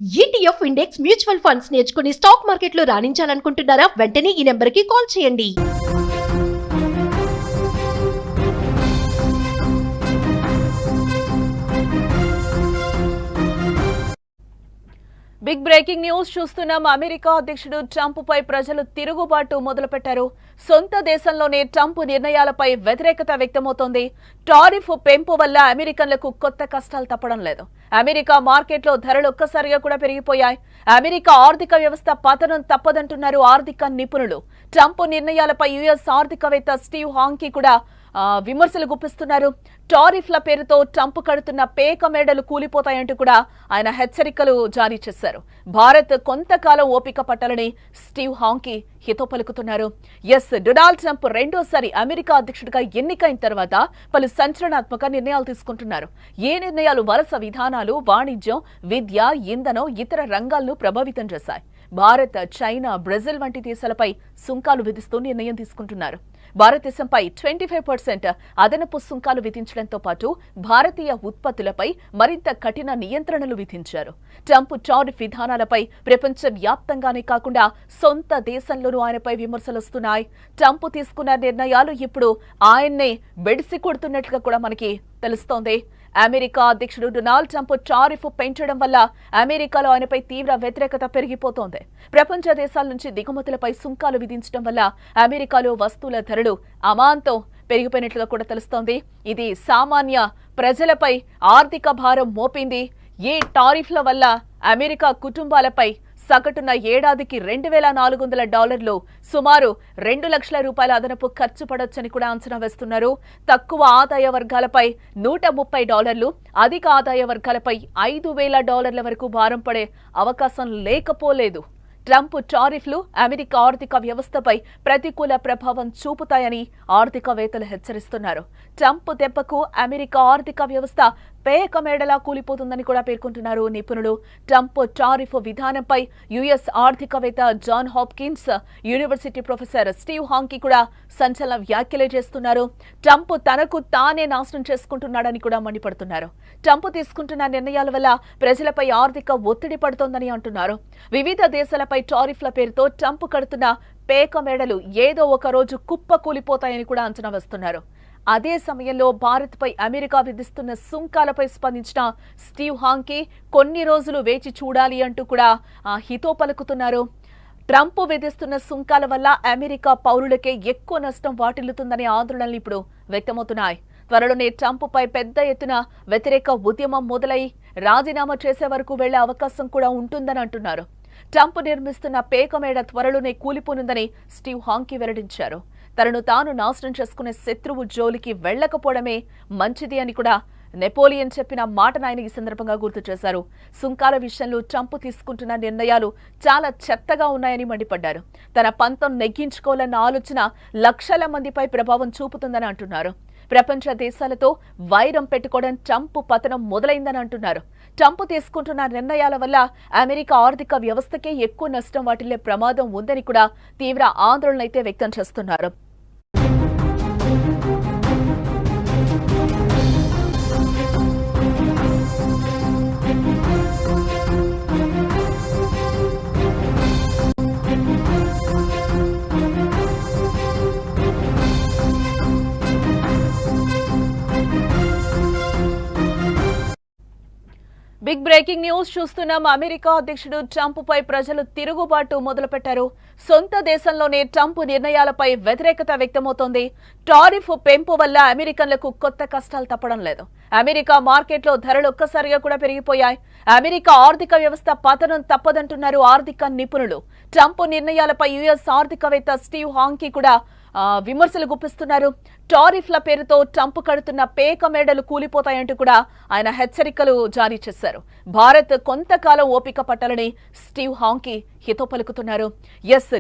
ETF index mutual funds నేర్చుకుని stock మార్కెట్లో రాణించాలనుకుంటున్నారా? వెంటనే ఈ నెంబర్కి కాల్ చేయండి. బిగ్ బ్రేకింగ్ న్యూస్ చూస్తున్నాం. అమెరికా అధ్యక్షుడు ట్రంప్ పై ప్రజలు తిరుగుబాటు మొదలుపెట్టారు. సొంత దేశంలోనే ట్రంప్ నిర్ణయాలపై వ్యతిరేకత వ్యక్తమవుతోంది. టారిఫ్ పెంపు వల్ల అమెరికన్లకు కొత్త కష్టాలు తప్పడం లేదు. అమెరికా మార్కెట్లో ధరలు ఒక్కసారిగా కూడా పెరిగిపోయాయి. అమెరికా ఆర్థిక వ్యవస్థ పతనం తప్పదంటున్నారు ఆర్థిక నిపుణులు. ట్రంప్ నిర్ణయాలపై యుఎస్ ఆర్థికవేత్త స్టీవ్ హాంకీ కూడా విమర్శలు గుప్పిస్తున్నారు. టారిఫ్ల పేరుతో ట్రంప్ కడుతున్న పేక మేడలు కూలిపోతాయంటూ కూడా ఆయన హెచ్చరికలు జారీ చేశారు. భారత్ కొంతకాలం ఓపిక పట్టాలని స్టీవ్ హాంకీ హితో పలుకుతున్నారు. డొనాల్డ్ ట్రంప్ రెండోసారి అమెరికా అధ్యక్షుడిగా ఎన్నికైన తర్వాత పలు సంచలనాత్మక నిర్ణయాలు తీసుకుంటున్నారు. ఏ నిర్ణయాలు వలస విధానాలు, వాణిజ్యం, విద్య, ఇంధనం, ఇతర రంగాలను ప్రభావితం చేశాయి. భారత్, చైనా, బ్రెజిల్ వంటి దేశాలపై సుంకాలు విధిస్తూ నిర్ణయం తీసుకుంటున్నారు. భారతదేశంపై 25% అదనపు సుంకాలు విధించడంతో పాటు భారతీయ ఉత్పత్తులపై మరింత కఠిన నియంత్రణలు విధించారు. ట్రంప్ టారిఫ్ విధానాలపై ప్రపంచ వ్యాప్తంగానే కాకుండా సొంత దేశంలోనూ ఆయనపై విమర్శలు వస్తున్నాయి. ట్రంప్ తీసుకున్న నిర్ణయాలు ఇప్పుడు ఆయన్నే బెడిసి కొడుతున్నట్లుగా కూడా మనకి తెలుస్తోంది. అమెరికా అధ్యక్షుడు డొనాల్డ్ ట్రంప్ టారిఫ్ పెంచడం వల్ల అమెరికాలో ఆయనపై తీవ్ర వ్యతిరేకత పెరిగిపోతోంది. ప్రపంచ దేశాల నుంచి దిగుమతులపై సుంకాలు విధించడం వల్ల అమెరికాలో వస్తువుల ధరలు అమాంతం పెరిగిపోయినట్లుగా కూడా తెలుస్తోంది. ఇది సామాన్య ప్రజలపై ఆర్థిక భారం మోపింది. ఈ టారిఫ్ల వల్ల అమెరికా కుటుంబాలపై సగటున ఏడాదికి $2,400 సుమారు $2 లక్షల అదనపు ఖర్చు పడొచ్చని కూడా అంచనా వేస్తున్నారు. తక్కువ ఆదాయ వర్గాలపై $130, అధిక ఆదాయ వర్గాలపై $5,000 వరకు భారం పడే అవకాశం లేకపోలేదు. ట్రంప్ టారిఫ్లు అమెరికా ఆర్థిక వ్యవస్థపై ప్రతికూల ప్రభావం చూపుతాయని ఆర్థికవేత్తలు హెచ్చరిస్తున్నారు. ట్రంప్ దెబ్బకు అమెరికా ఆర్థిక వ్యవస్థ పేక మేడలా కూలిపోతుందని కూడా పేర్కొంటున్నారు నిపుణులు. ట్రంప్ టారిఫ్ విధానంపై యుఎస్ ఆర్థికవేత్త Johns Hopkins University professor Steve Hanke కూడా సంచలన వ్యాఖ్యలే చేస్తున్నారు. ట్రంప్ తనకు తానే నాశనం చేసుకుంటున్నాడని కూడా మండిపడుతున్నారు. ట్రంప్ తీసుకుంటున్న నిర్ణయాల వల్ల ప్రజలపై ఆర్థిక ఒత్తిడి పడుతోందని అంటున్నారు. వివిధ దేశాలపై టారిఫ్ల పేరుతో ట్రంప్ కడుతున్న పేక మేడలు ఏదో ఒక రోజు కుప్ప కూలిపోతాయని కూడా అంచనా వేస్తున్నారు. అదే సమయంలో భారత్ పై అమెరికా విధిస్తున్న సుంకాలపై స్పందించిన స్టీవ్ హాంకీ కొన్ని రోజులు వేచి చూడాలి అంటూ కూడా హితో పలుకుతున్నారు. ట్రంప్ విధిస్తున్న సుంకాల వల్ల అమెరికా పౌరులకే ఎక్కువ నష్టం వాటిల్లుతుందనే ఆందోళనలు ఇప్పుడు వ్యక్తమవుతున్నాయి. త్వరలోనే ట్రంప్ పై పెద్ద ఎత్తున వ్యతిరేక ఉద్యమం మొదలై రాజీనామా చేసే వరకు వెళ్లే అవకాశం కూడా ఉంటుందని అంటున్నారు. ట్రంప్ నిర్మిస్తున్న పేక మేడ త్వరలోనే కూలిపోనుందని స్టీవ్ హాంకీ వెల్లడించారు. తనను తాను నాశనం చేసుకునే శత్రువు జోలికి వెళ్లకపోవడమే మంచిది అని కూడా నెపోలియన్ చెప్పిన మాటను ఆయన ఈ సందర్భంగా గుర్తు చేశారు. సుంకాల విషయంలో ట్రంప్ తీసుకుంటున్న నిర్ణయాలు చాలా చెత్తగా ఉన్నాయని మండిపడ్డారు. తన పంతం నెగ్గించుకోవాలన్న ఆలోచన లక్షల మందిపై ప్రభావం చూపుతుందని అంటున్నారు. ప్రపంచ దేశాలతో వైరం పెట్టుకోవడం ట్రంప్ పతనం మొదలైందని అంటున్నారు. ట్రంప్ తీసుకుంటున్న నిర్ణయాల వల్ల అమెరికా ఆర్థిక వ్యవస్థకే ఎక్కువ నష్టం వాటిల్లే ప్రమాదం ఉందని కూడా తీవ్ర ఆందోళన అయితే వ్యక్తం చేస్తున్నారు. బిగ్ బ్రేకింగ్ న్యూస్ చూస్తున్నాం. అమెరికా అధ్యక్షుడు ట్రంప్ పై ప్రజలు తిరుగుబాటు మొదలుపెట్టారు. సొంత దేశంలోనే ట్రంప్ నిర్ణయాలపై వ్యతిరేకత వ్యక్తమవుతోంది. టారిఫ్ పెంపు వల్ల అమెరికన్లకు కొత్త కష్టాలు తప్పడం లేదు. అమెరికా మార్కెట్లో ధరలు ఒక్కసారిగా కూడా పెరిగిపోయాయి. అమెరికా ఆర్థిక వ్యవస్థ పతనం తప్పదంటున్నారు ఆర్థిక నిపుణులు. ట్రంప్ నిర్ణయాలపై యుఎస్ ఆర్థికవేత్త స్టీవ్ హాంకీ కూడా విమర్శలు గుప్పిస్తున్నారు. టారిఫ్ల పేరుతో ట్రంప్ కడుతున్న పేక మేడలు కూలిపోతాయంటూ కూడా ఆయన హెచ్చరికలు జారీ చేశారు. భారత్ కొంతకాలం ఓపిక పట్టాలని స్టీవ్ హాంకీ హితో పలుకుతున్నారు.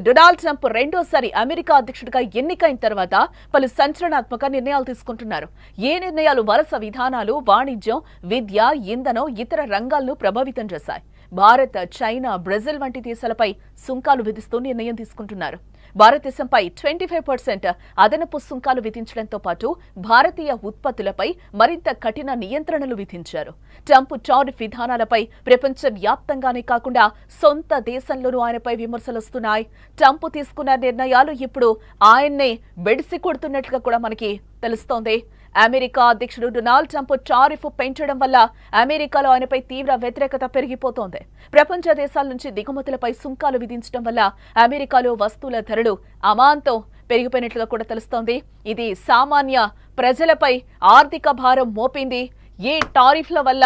డొనాల్డ్ ట్రంప్ రెండోసారి అమెరికా అధ్యక్షుడిగా ఎన్నికైన తర్వాత పలు సంచలనాత్మక నిర్ణయాలు తీసుకుంటున్నారు. ఏ నిర్ణయాలు వలస విధానాలు, వాణిజ్యం, విద్య, ఇంధనం, ఇతర రంగాలను ప్రభావితం చేశాయి. భారత్, చైనా, బ్రెజిల్ వంటి దేశాలపై సుంకాలు విధిస్తూ నిర్ణయం తీసుకుంటున్నారు. భారతదేశంపై 25% అదనపు సుంకాలు విధించడంతో పాటు భారతీయ ఉత్పత్తులపై మరింత కఠిన నియంత్రణలు విధించారు. ట్రంప్ టారిఫ్ విధానాలపై ప్రపంచవ్యాప్తంగానే కాకుండా సొంత దేశంలోనూ ఆయనపై విమర్శలొస్తున్నాయి. ట్రంప్ తీసుకున్న నిర్ణయాలు ఇప్పుడు ఆయన్నే బెడిసి కొడుతున్నట్లుగా కూడా మనకి తెలుస్తోంది. అమెరికా అధ్యక్షుడు డొనాల్డ్ ట్రంప్ టారిఫ్ పెంచడం వల్ల అమెరికాలో ఆయనపై తీవ్ర వ్యతిరేకత పెరిగిపోతోంది. ప్రపంచ దేశాల నుంచి దిగుమతులపై సుంకాలు విధించడం వల్ల అమెరికాలో వస్తువుల ధరలు అమాంతం పెరిగిపోయినట్లుగా కూడా తెలుస్తోంది. ఇది సామాన్య ప్రజలపై ఆర్థిక భారం మోపింది. ఈ టారిఫ్ల వల్ల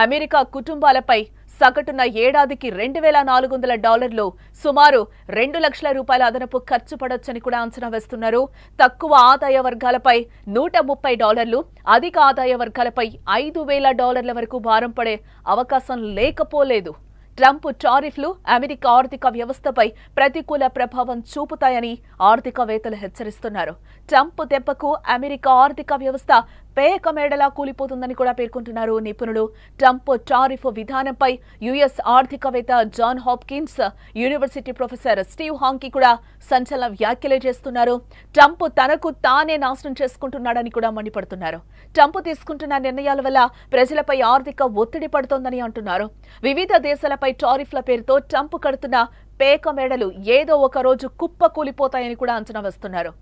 అమెరికా కుటుంబాలపై సగటున ఏడాదికి $2,400 సుమారు $2 లక్షల అదనపు ఖర్చు పడొచ్చని కూడా అంచనా వేస్తున్నారు. తక్కువ ఆదాయ వర్గాలపై $130, అధిక ఆదాయ వర్గాలపై $5,000 వరకు భారం పడే అవకాశం లేకపోలేదు. ట్రంప్ టారిఫ్లు అమెరికా ఆర్థిక వ్యవస్థపై ప్రతికూల ప్రభావం చూపుతాయని ఆర్థికవేత్తలు హెచ్చరిస్తున్నారు. ట్రంప్ దెబ్బకు అమెరికా ఆర్థిక వ్యవస్థ పేకమేడలా కూలిపోతుందని కూడా పేర్కొంటున్నారు నిపుణులు. ట్రంప్ టారిఫ్ విధానంపై యుఎస్ ఆర్థికవేత్త Johns Hopkins University professor Steve Hanke కూడా సంచలన వ్యాఖ్యలే చేస్తున్నారు. ట్రంప్ తనకు తానే నాశనం చేసుకుంటున్నాడని కూడా మండిపడుతున్నారు. ట్రంప్ తీసుకుంటున్న నిర్ణయాల వల్ల ప్రజలపై ఆర్థిక ఒత్తిడి పడుతోందని అంటున్నారు. వివిధ దేశాలపై టారిఫ్ల పేరుతో ట్రంప్ కడుతున్న పేక మేడలు ఏదో ఒక రోజు కుప్పకూలిపోతాయని కూడా అంచనా వేస్తున్నారు.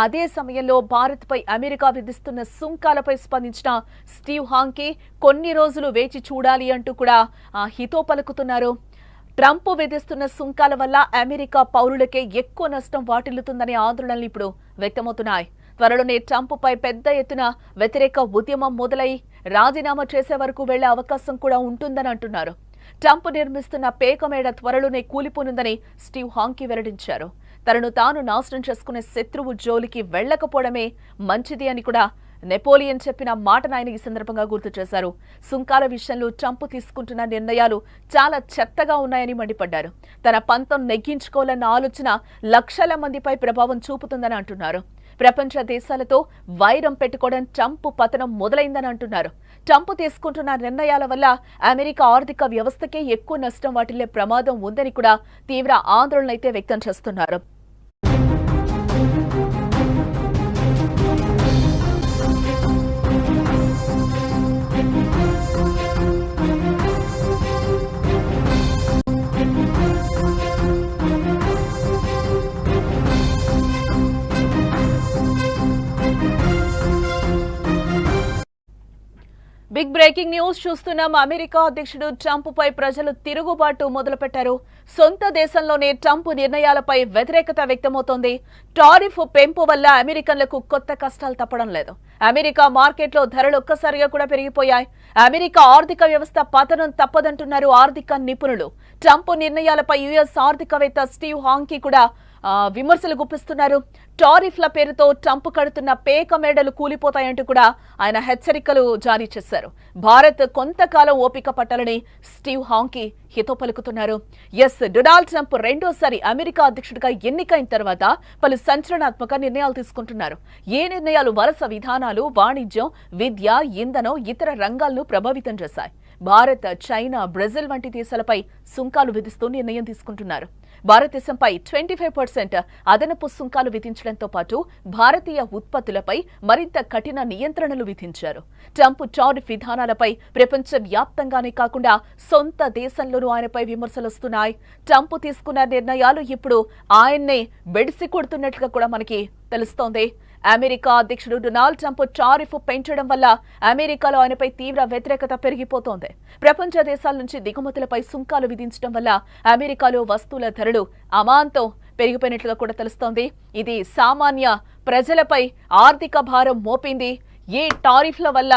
అదే సమయంలో భారత్పై అమెరికా విధిస్తున్న సుంకాలపై స్పందించిన స్టీవ్ హాంకీ కొన్ని రోజులు వేచి చూడాలి అంటూ కూడా హితో పలుకుతున్నారు. ట్రంప్ విధిస్తున్న సుంకాల వల్ల అమెరికా పౌరులకే ఎక్కువ నష్టం వాటిల్లుతుందనే ఆందోళనలు ఇప్పుడు వ్యక్తమవుతున్నాయి. త్వరలోనే ట్రంప్పై పెద్ద ఎత్తున వ్యతిరేక ఉద్యమం మొదలై రాజీనామా చేసే వరకు వెళ్లే అవకాశం కూడా ఉంటుందని అంటున్నారు. ట్రంప్ నిర్మిస్తున్న పేకమేడ త్వరలోనే కూలిపోనుందని స్టీవ్ హాంకీ వెల్లడించారు. తనను తాను నాశనం చేసుకునే శత్రువు జోలికి వెళ్లకపోవడమే మంచిది అని కూడా నెపోలియన్ చెప్పిన మాటను ఆయన ఈ సందర్భంగా గుర్తు చేశారు. సుంకాల విషయంలో ట్రంప్ తీసుకుంటున్న నిర్ణయాలు చాలా చెత్తగా ఉన్నాయని మండిపడ్డారు. తన పంతం నెగ్గించుకోవాలన్న ఆలోచన లక్షల మందిపై ప్రభావం చూపుతుందని అంటున్నారు. ప్రపంచ దేశాలతో వైరం పెట్టుకోవడం ట్రంప్ పతనం మొదలైందని అంటున్నారు. ట్రంప్ తీసుకుంటున్న నిర్ణయాల వల్ల అమెరికా ఆర్థిక వ్యవస్థకే ఎక్కువ నష్టం వాటిల్లే ప్రమాదం ఉందని కూడా తీవ్ర ఆందోళన అయితే వ్యక్తం చేస్తున్నారు. బిగ్ బ్రేకింగ్ న్యూస్ చూస్తున్నాం. అమెరికా అధ్యక్షుడు ట్రంప్ పై ప్రజలు తిరుగుబాటు మొదలుపెట్టారు. సొంత దేశంలోనే ట్రంప్ నిర్ణయాలపై వ్యతిరేకత వ్యక్తమవుతోంది. టారిఫ్ పెంపు వల్ల అమెరికన్లకు కొత్త కష్టాలు తప్పడం లేదు. అమెరికా మార్కెట్లో ధరలు ఒక్కసారిగా కూడా పెరిగిపోయాయి. అమెరికా ఆర్థిక వ్యవస్థ పతనం తప్పదంటున్నారు ఆర్థిక నిపుణులు. ట్రంప్ నిర్ణయాలపై యుఎస్ ఆర్థికవేత్త స్టీవ్ హాంకీ కూడా విమర్శలు గుప్పిస్తున్నారు. టారిఫ్ల పేరుతో ట్రంప్ కడుతున్న పేక మేడలు కూలిపోతాయంటూ కూడా ఆయన హెచ్చరికలు జారీ చేశారు. భారత్ కొంతకాలం ఓపిక పట్టాలని స్టీవ్ హాంకీ హితో పలుకుతున్నారు. డొనాల్డ్ ట్రంప్ రెండోసారి అమెరికా అధ్యక్షుడిగా ఎన్నికైన తర్వాత పలు సంచలనాత్మక నిర్ణయాలు తీసుకుంటున్నారు. ఏ నిర్ణయాలు వలస విధానాలు, వాణిజ్యం, విద్య, ఇంధనం, ఇతర రంగాలను ప్రభావితం చేశాయి. భారత్, చైనా, బ్రెజిల్ వంటి దేశాలపై సుంకాలు విధిస్తూ నిర్ణయం తీసుకుంటున్నారు. భారతదేశంపై 25% అదనపు సుంకాలు విధించడంతో పాటు భారతీయ ఉత్పత్తులపై మరింత కఠిన నియంత్రణలు విధించారు. ట్రంప్ టారిఫ్ విధానాలపై ప్రపంచవ్యాప్తంగానే కాకుండా సొంత దేశంలోనూ ఆయనపై విమర్శలొస్తున్నాయి. ట్రంప్ తీసుకున్న నిర్ణయాలు ఇప్పుడు ఆయన్నే బెడిసి కొడుతున్నట్లుగా కూడా మనకి తెలుస్తోంది. అమెరికా అధ్యక్షుడు డొనాల్డ్ ట్రంప్ టారిఫ్ పెంచడం వల్ల అమెరికాలో ఆయనపై తీవ్ర వ్యతిరేకత పెరిగిపోతోంది. ప్రపంచ దేశాల నుంచి దిగుమతులపై సుంకాలు విధించడం వల్ల అమెరికాలో వస్తువుల ధరలు అమాంతం పెరిగిపోయినట్లుగా కూడా తెలుస్తోంది. ఇది సామాన్య ప్రజలపై ఆర్థిక భారం మోపింది. ఈ టారిఫ్ల వల్ల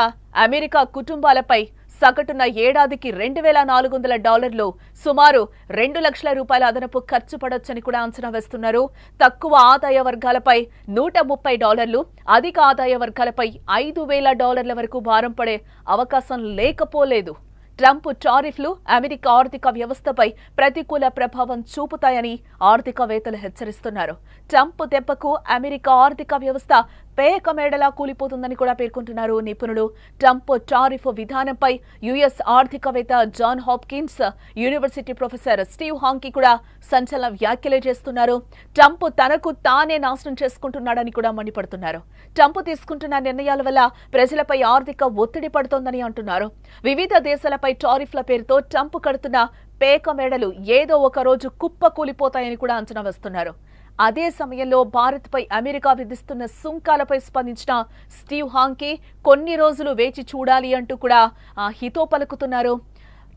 అమెరికా కుటుంబాలపై సగటున ఏడాదికి $2,400 సుమారు $2 లక్షల అదనపు ఖర్చు పడొచ్చని కూడా అంచనా వేస్తున్నారు. తక్కువ ఆదాయ వర్గాలపై $130, అధిక ఆదాయ వర్గాలపై $5,000 వరకు భారం పడే అవకాశం లేకపోలేదు. ట్రంప్ టారిఫ్లు అమెరికా ఆర్థిక వ్యవస్థపై ప్రతికూల ప్రభావం చూపుతాయని ఆర్థికవేత్తలు హెచ్చరిస్తున్నారు. ట్రంప్ దెబ్బకు అమెరికా ఆర్థిక వ్యవస్థ పేక మేడలా కూలిపోతుందని కూడా పేర్కొంటున్నారు నిపుణులు. ట్రంప్ టారిఫ్ విధానంపై యుఎస్ ఆర్థికవేత్త Johns Hopkins University professor Steve Hanke కూడా సంచలన వ్యాఖ్యలే చేస్తున్నారు. ట్రంప్ తనకు తానే నాశనం చేసుకుంటున్నాడని కూడా మండిపడుతున్నారు. ట్రంప్ తీసుకుంటున్న నిర్ణయాల వల్ల ప్రజలపై ఆర్థిక ఒత్తిడి పడుతోందని అంటున్నారు. వివిధ దేశాలపై టారిఫ్ల పేరుతో ట్రంప్ కడుతున్న పేక మేడలు ఏదో ఒక రోజు కుప్ప కూలిపోతాయని కూడా అంచనా వేస్తున్నారు. అదే సమయంలో భారత్పై అమెరికా విధిస్తున్న సుంకాలపై స్పందించిన స్టీవ్ హాంకీ కొన్ని రోజులు వేచి చూడాలి అంటూ కూడా హితో పలుకుతున్నారు.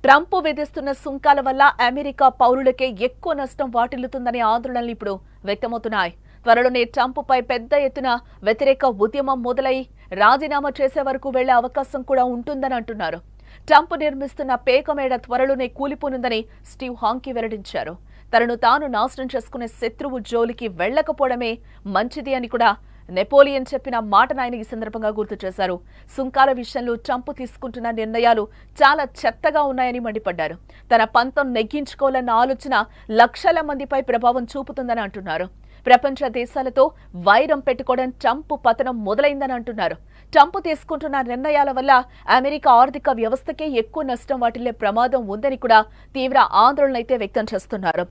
ట్రంప్ విధిస్తున్న సుంకాల వల్ల అమెరికా పౌరులకే ఎక్కువ నష్టం వాటిల్లుతుందనే ఆందోళనలు ఇప్పుడు వ్యక్తమవుతున్నాయి. త్వరలోనే ట్రంప్పై పెద్ద ఎత్తున వ్యతిరేక ఉద్యమం మొదలై రాజీనామా చేసే వరకు వెళ్లే అవకాశం కూడా ఉంటుందని అంటున్నారు. ట్రంప్ నిర్మిస్తున్న పేకమేడ త్వరలోనే కూలిపోనుందని స్టీవ్ హాంకీ వెల్లడించారు. తనను తాను నాశనం చేసుకునే శత్రువు జోలికి వెళ్లకపోవడమే మంచిది అని కూడా నెపోలియన్ చెప్పిన మాటను ఆయన ఈ సందర్భంగా గుర్తు చేశారు. సుంకాల విషయంలో ట్రంప్ తీసుకుంటున్న నిర్ణయాలు చాలా చెత్తగా ఉన్నాయని మండిపడ్డారు. తన పంతం నెగ్గించుకోవాలన్న ఆలోచన లక్షల మందిపై ప్రభావం చూపుతుందని అంటున్నారు. ప్రపంచ దేశాలతో వైరం పెట్టుకోవడం ట్రంప్ పతనం మొదలైందని అంటున్నారు. ట్రంప్ తీసుకుంటున్న నిర్ణయాల వల్ల అమెరికా ఆర్థిక వ్యవస్థకే ఎక్కువ నష్టం వాటిల్లే ప్రమాదం ఉందని కూడా తీవ్ర ఆందోళన అయితే వ్యక్తం చేస్తున్నారు.